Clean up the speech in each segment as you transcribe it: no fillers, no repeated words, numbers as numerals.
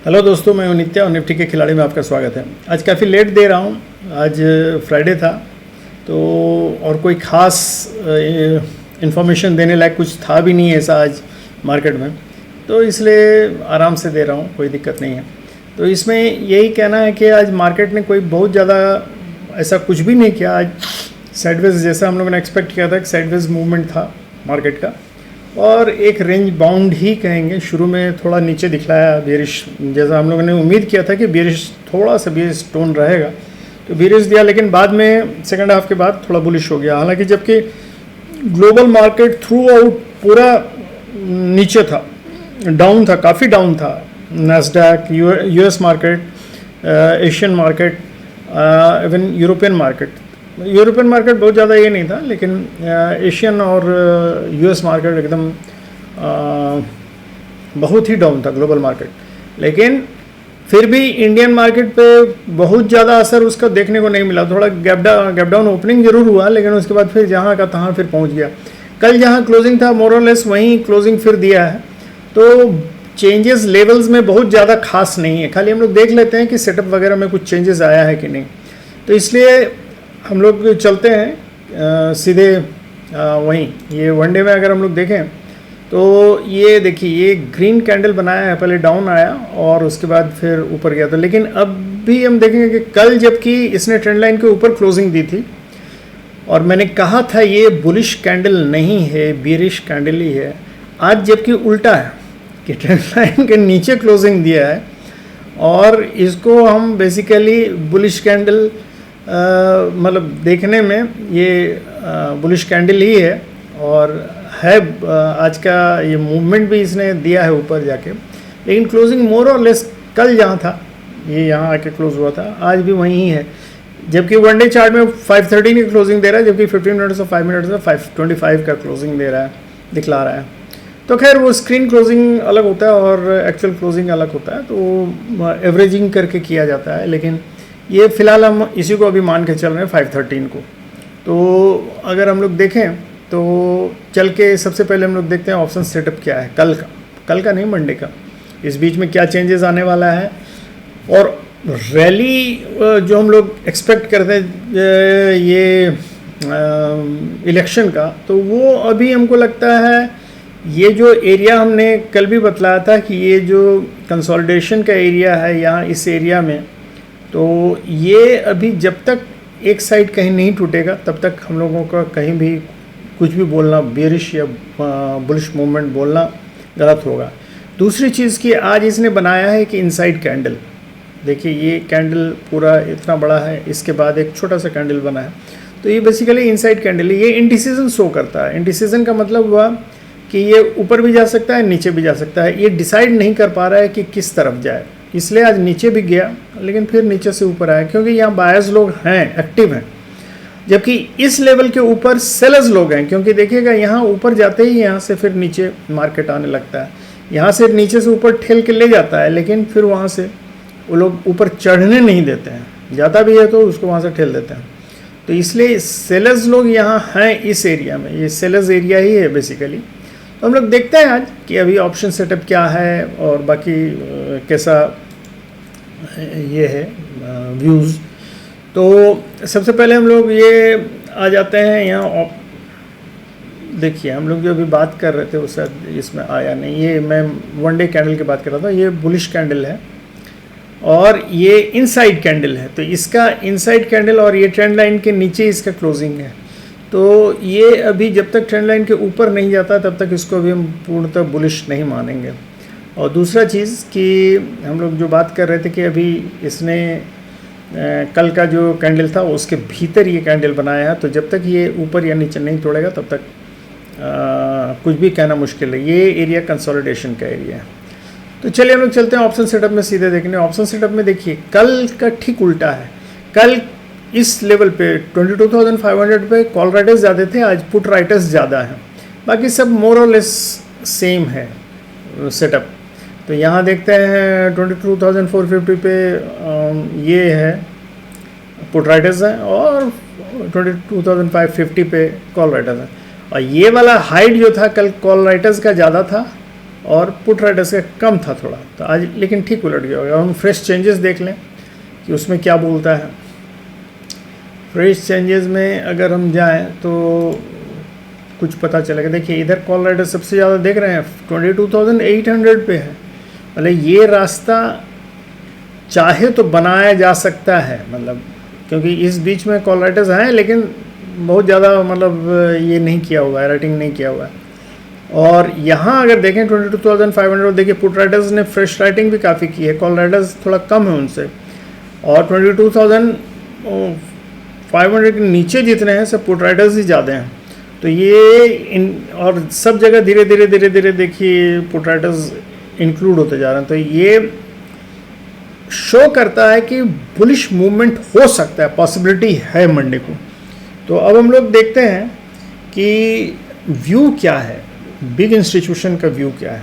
Hello दोस्तों, मैं हूं नित्या और निफ्टी के खिलाड़ी में आपका स्वागत है। आज काफ़ी लेट दे रहा हूं, आज फ्राइडे था तो और कोई ख़ास इन्फॉर्मेशन देने लायक कुछ था भी नहीं ऐसा आज मार्केट में, तो इसलिए आराम से दे रहा हूं, कोई दिक्कत नहीं है। तो इसमें यही कहना है कि आज मार्केट ने कोई बहुत ज़्यादा ऐसा कुछ भी नहीं किया। आज साइडवेज जैसा हम लोगों ने एक्सपेक्ट किया था कि साइडवेज मूवमेंट था मार्केट का, और एक रेंज बाउंड ही कहेंगे। शुरू में थोड़ा नीचे दिखलाया बेरिश, जैसा हम लोगों ने उम्मीद किया था कि बेरिश थोड़ा सा बेरिश टोन रहेगा तो बेरिश दिया, लेकिन बाद में सेकंड हाफ के बाद थोड़ा बुलिश हो गया। हालांकि जबकि ग्लोबल मार्केट थ्रू आउट पूरा नीचे था, डाउन था, काफ़ी डाउन था। Nasdaq, US market, Asian market, even European market बहुत ज़्यादा ये नहीं था, लेकिन एशियन और यूएस मार्केट एकदम बहुत ही डाउन था ग्लोबल मार्केट। लेकिन फिर भी इंडियन मार्केट पे बहुत ज़्यादा असर उसका देखने को नहीं मिला। थोड़ा गैप डाउन ओपनिंग जरूर हुआ, लेकिन उसके बाद फिर जहाँ का तहाँ फिर पहुँच गया। कल जहाँ क्लोजिंग था मोर और लेस वहीं क्लोजिंग फिर दिया है, तो चेंजेस लेवल्स में बहुत ज़्यादा खास नहीं है। खाली हम लोग देख लेते हैं कि सेटअप वगैरह में कुछ चेंजेस आया है कि नहीं। तो इसलिए हम लोग चलते हैं सीधे वहीं। ये वनडे में अगर हम लोग देखें तो ये देखिए, ये ग्रीन कैंडल बनाया है, पहले डाउन आया और उसके बाद फिर ऊपर गया था। लेकिन अब भी हम देखेंगे कि कल जबकि इसने ट्रेंड लाइन के ऊपर क्लोजिंग दी थी और मैंने कहा था ये बुलिश कैंडल नहीं है, बेरिश कैंडल ही है। आज जबकि उल्टा है कि ट्रेंड लाइन के नीचे क्लोजिंग दिया है और इसको हम बेसिकली बुलिश कैंडल मतलब देखने में ये बुलिश कैंडल ही है। और है आज का ये मूवमेंट भी इसने दिया है ऊपर जाके, लेकिन क्लोजिंग मोर और लेस कल जहाँ था ये यहाँ आके क्लोज हुआ था, आज भी वहीं है। जबकि वनडे चार्ट में 5:13 की क्लोजिंग दे रहा है, जबकि 15 मिनट्स और 5 मिनट्स में 5:25 का क्लोजिंग दे रहा है, दिखला रहा है। तो खैर वो स्क्रीन क्लोजिंग अलग होता है और एक्चुअल क्लोजिंग अलग होता है, तो एवरेजिंग करके किया जाता है। लेकिन ये फ़िलहाल हम इसी को अभी मान के चल रहे हैं 5:13 को। तो अगर हम लोग देखें तो चल के सबसे पहले हम लोग देखते हैं ऑप्शन सेटअप क्या है कल का नहीं, मंडे का। इस बीच में क्या चेंजेस आने वाला है और रैली जो हम लोग एक्सपेक्ट करते हैं ये इलेक्शन का, तो वो अभी हमको लगता है ये जो एरिया हमने कल भी बतलाया था कि ये जो कंसोलिडेशन का एरिया है यहाँ इस एरिया में, तो ये अभी जब तक एक साइड कहीं नहीं टूटेगा तब तक हम लोगों का कहीं भी कुछ भी बोलना बेरिश या बुलिश मूवमेंट बोलना गलत होगा। दूसरी चीज़ कि आज इसने बनाया है कि इनसाइड कैंडल, देखिए ये कैंडल पूरा इतना बड़ा है, इसके बाद एक छोटा सा कैंडल बना है, तो ये बेसिकली इनसाइड कैंडल है। ये इंडिसीजन शो करता है। इंडिसीजन का मतलब हुआ कि ये ऊपर भी जा सकता है, नीचे भी जा सकता है। ये डिसाइड नहीं कर पा रहा है कि किस तरफ जाए, इसलिए आज नीचे भी गया लेकिन फिर नीचे से ऊपर आया, क्योंकि यहाँ बायर्स लोग हैं, एक्टिव हैं। जबकि इस लेवल के ऊपर सेलर्स लोग हैं, क्योंकि देखिएगा यहाँ ऊपर जाते ही यहाँ से फिर नीचे मार्केट आने लगता है। यहाँ से नीचे से ऊपर ठेल के ले जाता है, लेकिन फिर वहाँ से वो लोग ऊपर चढ़ने नहीं देते हैं, जाता भी है तो उसको वहाँ से ठेल देते हैं। तो इसलिए सेलर्स लोग यहाँ हैं इस एरिया में, ये सेलर्स एरिया ही है बेसिकली। तो हम लोग देखते हैं आज कि अभी ऑप्शन सेटअप क्या है और बाकी कैसा ये है व्यूज़। तो सबसे पहले हम लोग ये आ जाते हैं यहाँ। देखिए हम लोग जो अभी बात कर रहे थे वो शायद इसमें आया नहीं, ये मैं वनडे कैंडल की बात कर रहा था। ये बुलिश कैंडल है और ये इनसाइड कैंडल है, तो इसका इनसाइड कैंडल और ये ट्रेंड लाइन के नीचे इसका क्लोजिंग है। तो ये अभी जब तक ट्रेंड लाइन के ऊपर नहीं जाता तब तक इसको अभी हम पूर्णतः बुलिश नहीं मानेंगे। और दूसरा चीज़ कि हम लोग जो बात कर रहे थे कि अभी इसने कल का जो कैंडल था उसके भीतर ये कैंडल बनाया है, तो जब तक ये ऊपर या नीचे नहीं तोड़ेगा तब तक कुछ भी कहना मुश्किल है। ये एरिया कंसोलिडेशन का एरिया है। तो चलिए हम लोग चलते हैं ऑप्शन सेटअप में सीधे देखने। ऑप्शन सेटअप में देखिए कल का ठीक उल्टा है। कल इस लेवल पे 22,500 पे कॉल राइटर्स ज़्यादा थे, आज पुट राइटर्स ज़्यादा हैं। बाकी सब मोर और लेस सेम है सेटअप। तो यहाँ देखते हैं 22,450 पे ये है पुट राइटर्स हैं और 22,550 पे कॉल राइटर्स हैं। और ये वाला हाइट जो था कल कॉल राइटर्स का ज़्यादा था और पुट राइटर्स का कम था थोड़ा, तो आज लेकिन ठीक उलट गया होगा। हम फ्रेश चेंजेस देख लें कि उसमें क्या बोलता है। फ्रेश चेंजेस में अगर हम जाएं तो कुछ पता चलेगा। देखिए इधर कॉल राइटर सबसे ज़्यादा देख रहे हैं 22,800 पे है, मतलब ये रास्ता चाहे तो बनाया जा सकता है, मतलब क्योंकि इस बीच में कॉल राइटर्स हैं लेकिन बहुत ज़्यादा मतलब ये नहीं किया हुआ है, राइटिंग नहीं किया हुआ है। और यहाँ अगर देखें 22,500, देखिए पुट राइटर्स ने फ्रेश राइटिंग भी काफ़ी की है, कॉल राइटर्स थोड़ा कम है उनसे, और 22,500 के नीचे जितने हैं सब पुट राइटर्स ही ज़्यादा हैं। तो ये और सब जगह धीरे धीरे देखिए पुट राइटर्स इंक्लूड होते जा रहे हैं, तो ये शो करता है कि बुलिश मूवमेंट हो सकता है, पॉसिबिलिटी है मंडे को। तो अब हम लोग देखते हैं कि व्यू क्या है, बिग इंस्टीट्यूशन का व्यू क्या है।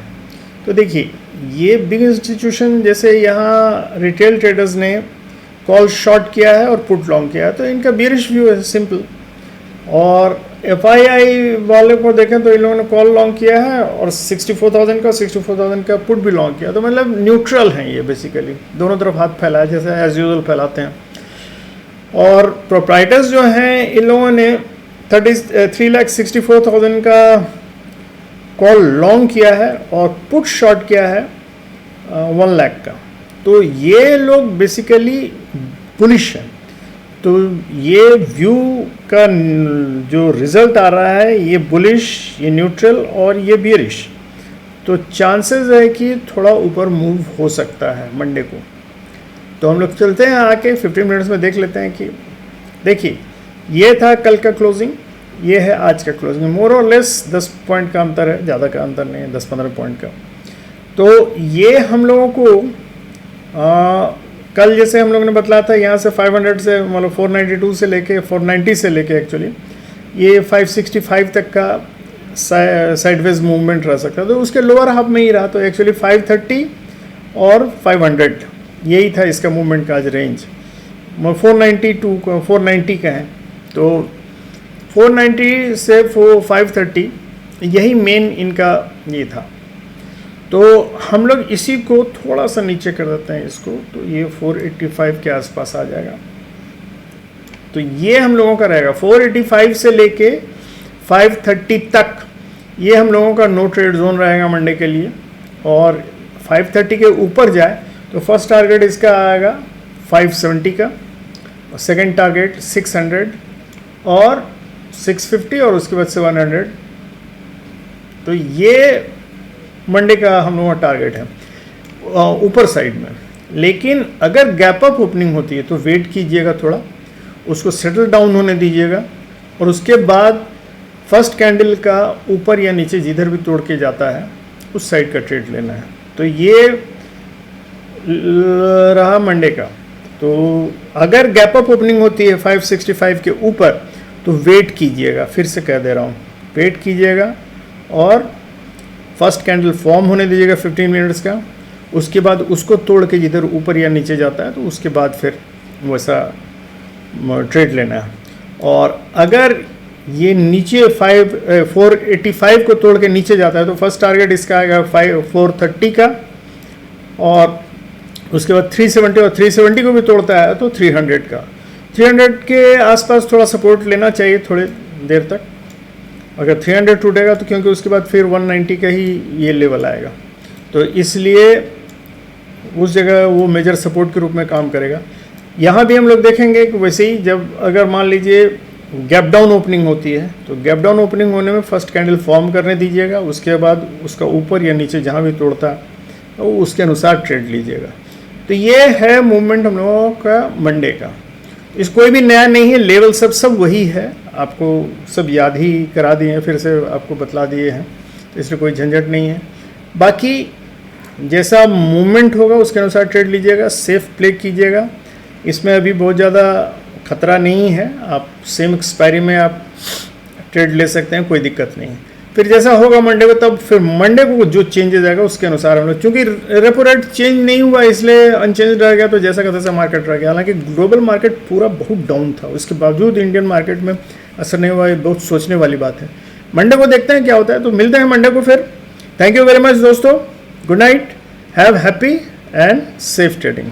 तो देखिए ये बिग इंस्टीट्यूशन, जैसे यहाँ रिटेल ट्रेडर्स ने कॉल शॉर्ट किया है और पुट लॉन्ग किया है, तो इनका बेरिश व्यू है सिंपल। और एफआईआई वाले को देखें तो इन लोगों ने कॉल लॉन्ग किया है और 64,000 का पुट भी लॉन्ग किया, तो मतलब न्यूट्रल हैं ये बेसिकली, दोनों तरफ हाथ फैलाया जैसे एज यूजुअल फैलाते हैं। और प्रोप्राइटर्स जो हैं इन लोगों ने 3,64,000 का कॉल लॉन्ग किया है और पुट शॉर्ट किया है 1 लाख का। तो ये लोग बेसिकली बुलिश हैं। तो ये व्यू का जो रिज़ल्ट आ रहा है ये बुलिश, ये न्यूट्रल और ये बियरिश, तो चांसेस है कि थोड़ा ऊपर मूव हो सकता है मंडे को। तो हम लोग चलते हैं आके 15 मिनट्स में देख लेते हैं कि देखिए ये था कल का क्लोजिंग, ये है आज का क्लोजिंग, मोर और लेस 10 पॉइंट का अंतर है, ज़्यादा का अंतर नहीं है, 10-15 पॉइंट का। तो ये हम लोगों को कल जैसे हम लोगों ने बतलाया था यहाँ से 500 से मतलब 492 से लेके 490 से लेके एक्चुअली ये 565 तक का साइडवेज मूवमेंट रह सकता है, तो उसके लोअर हाफ में ही रहा। तो एक्चुअली 530 और 500 यही था इसका मूवमेंट का आज रेंज, 490 का है। तो 490 से 530 यही मेन इनका ये था। तो हम लोग इसी को थोड़ा सा नीचे कर देते हैं इसको, तो ये 485 के आसपास आ जाएगा। तो ये हम लोगों का रहेगा 485 से लेके 530 तक, ये हम लोगों का नो ट्रेड जोन रहेगा मंडे के लिए। और 530 के ऊपर जाए तो फर्स्ट टारगेट इसका आएगा 570 का, और सेकंड टारगेट 600 और 650 और उसके बाद से 100। तो ये मंडे का हम लोगों का टारगेट है ऊपर साइड में। लेकिन अगर गैप अप ओपनिंग होती है तो वेट कीजिएगा थोड़ा, उसको सेटल डाउन होने दीजिएगा, और उसके बाद फर्स्ट कैंडल का ऊपर या नीचे जिधर भी तोड़ के जाता है उस साइड का ट्रेड लेना है। तो ये रहा मंडे का। तो अगर गैप अप ओपनिंग होती है 565 के ऊपर तो वेट कीजिएगा, फिर से कह दे रहा हूँ, वेट कीजिएगा और फर्स्ट कैंडल फॉर्म होने दीजिएगा 15 मिनट्स का, उसके बाद उसको तोड़ के जिधर ऊपर या नीचे जाता है तो उसके बाद फिर वैसा ट्रेड लेना है। और अगर ये नीचे 485 को तोड़ के नीचे जाता है तो फर्स्ट टारगेट इसका आएगा 430 का, और उसके बाद 370, और 370 को भी तोड़ता है तो 300 का। 300 के आसपास थोड़ा सपोर्ट लेना चाहिए थोड़ी देर तक। अगर 300 टूटेगा तो क्योंकि उसके बाद फिर 190 का ही ये लेवल आएगा, तो इसलिए उस जगह वो मेजर सपोर्ट के रूप में काम करेगा। यहाँ भी हम लोग देखेंगे कि वैसे ही जब अगर मान लीजिए गैप डाउन ओपनिंग होती है तो गैप डाउन ओपनिंग होने में फर्स्ट कैंडल फॉर्म करने दीजिएगा, उसके बाद उसका ऊपर या नीचे जहाँ भी तोड़ता है तो उसके अनुसार ट्रेड लीजिएगा। तो ये है मूवमेंट हम लोगों का मंडे का। इस कोई भी नया नहीं है, लेवल सब वही है, आपको सब याद ही करा दिए हैं, फिर से आपको बतला दिए हैं, तो इसलिए कोई झंझट नहीं है। बाकी जैसा मूवमेंट होगा उसके अनुसार ट्रेड लीजिएगा, सेफ प्ले कीजिएगा, इसमें अभी बहुत ज़्यादा खतरा नहीं है, आप सेम एक्सपायरी में आप ट्रेड ले सकते हैं, कोई दिक्कत नहीं है। फिर जैसा होगा मंडे को, तब फिर मंडे को जो चेंजेस आएगा उसके अनुसार हम लोग, क्योंकि रेपो रेट चेंज नहीं हुआ इसलिए अनचेंज रह गया, तो जैसा का तैसा मार्केट रह गया। हालांकि ग्लोबल मार्केट पूरा बहुत डाउन था, उसके बावजूद इंडियन मार्केट में असर नहीं हुआ, ये बहुत सोचने वाली बात है। मंडे को देखते हैं क्या होता है, तो मिलते हैं मंडे को फिर थैंक यू वेरी मच दोस्तों, good night, have happy and safe trading.